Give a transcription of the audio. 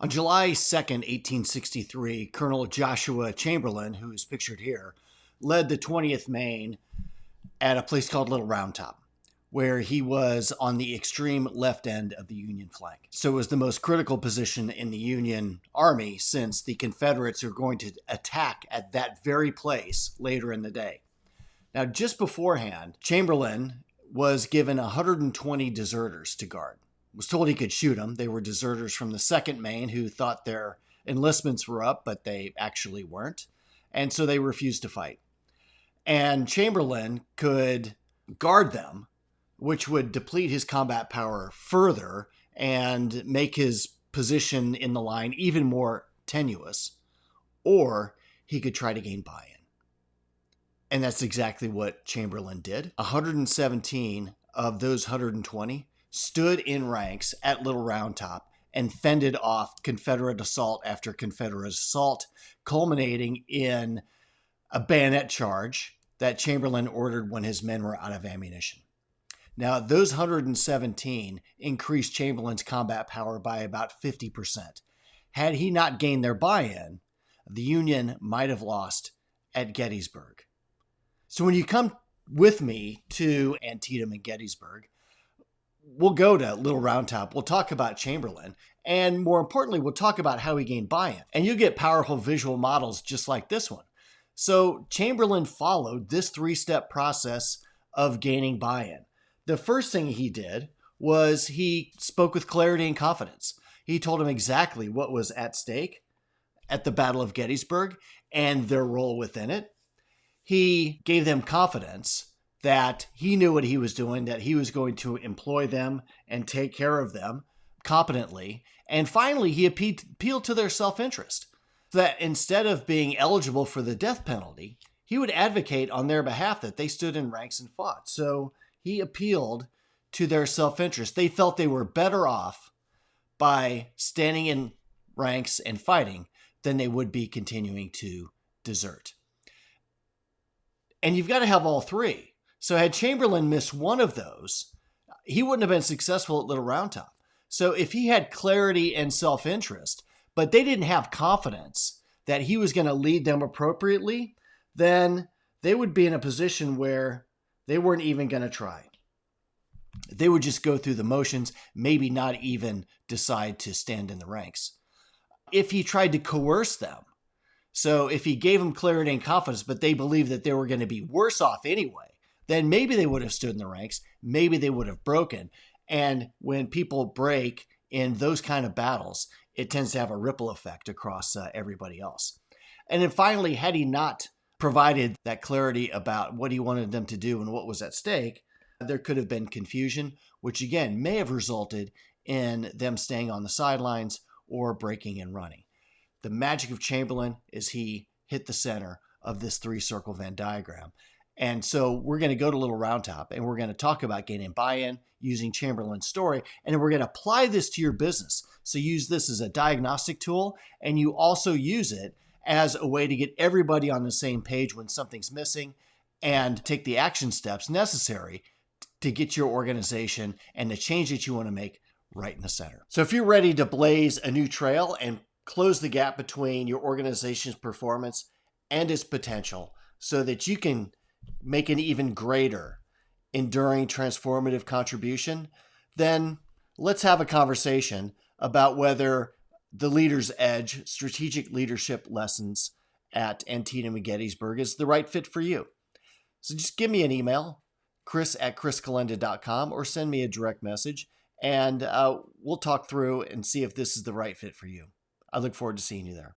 On July 2nd, 1863, Colonel Joshua Chamberlain, who is pictured here, led the 20th Maine at a place called Little Round Top, where he was on the extreme left end of the Union flank. So it was the most critical position in the Union Army, since the Confederates are going to attack at that very place later in the day. Now, just beforehand, Chamberlain was given 120 deserters to guard. Was told he could shoot them. They were deserters from the 2nd Maine who thought their enlistments were up, but they actually weren't. And so they refused to fight. And Chamberlain could guard them, which would deplete his combat power further and make his position in the line even more tenuous. Or he could try to gain buy-in. And that's exactly what Chamberlain did. 117 of those 120 stood in ranks at Little Round Top and fended off Confederate assault after Confederate assault, culminating in a bayonet charge that Chamberlain ordered when his men were out of ammunition. Now, those 117 increased Chamberlain's combat power by about 50%. Had he not gained their buy-in, the Union might have lost at Gettysburg. So when you come with me to Antietam and Gettysburg, we'll go to Little Round Top. We'll talk about Chamberlain. And more importantly, we'll talk about how he gained buy-in. And you'll get powerful visual models just like this one. So Chamberlain followed this 3-step process of gaining buy-in. The first thing he did was he spoke with clarity and confidence. He told them exactly what was at stake at the Battle of Gettysburg and their role within it. He gave them confidence that he knew what he was doing, that he was going to employ them and take care of them competently. And finally, he appealed to their self-interest, that instead of being eligible for the death penalty, he would advocate on their behalf that they stood in ranks and fought. So he appealed to their self-interest. They felt they were better off by standing in ranks and fighting than they would be continuing to desert. And you've got to have all three. So had Chamberlain missed one of those, he wouldn't have been successful at Little Round Top. So if he had clarity and self-interest, but they didn't have confidence that he was going to lead them appropriately, then they would be in a position where they weren't even going to try. They would just go through the motions, maybe not even decide to stand in the ranks. If he tried to coerce them, so if he gave them clarity and confidence, but they believed that they were going to be worse off anyway, then maybe they would have stood in the ranks. Maybe they would have broken. And when people break in those kind of battles, it tends to have a ripple effect across everybody else. And then finally, had he not provided that clarity about what he wanted them to do and what was at stake, there could have been confusion, which again may have resulted in them staying on the sidelines or breaking and running. The magic of Chamberlain is he hit the center of this 3-circle Venn diagram. And so we're going to go to Little Round Top and we're going to talk about gaining buy-in using Chamberlain's story. And then we're going to apply this to your business. So use this as a diagnostic tool, and you also use it as a way to get everybody on the same page when something's missing and take the action steps necessary to get your organization and the change that you want to make right in the center. So if you're ready to blaze a new trail and close the gap between your organization's performance and its potential so that you can make an even greater, enduring, transformative contribution, then let's have a conversation about whether the Leader's Edge strategic leadership lessons at Antietam and Gettysburg is the right fit for you. So just give me an email, chris@chriscalenda.com, or send me a direct message, and we'll talk through and see if this is the right fit for you. I look forward to seeing you there.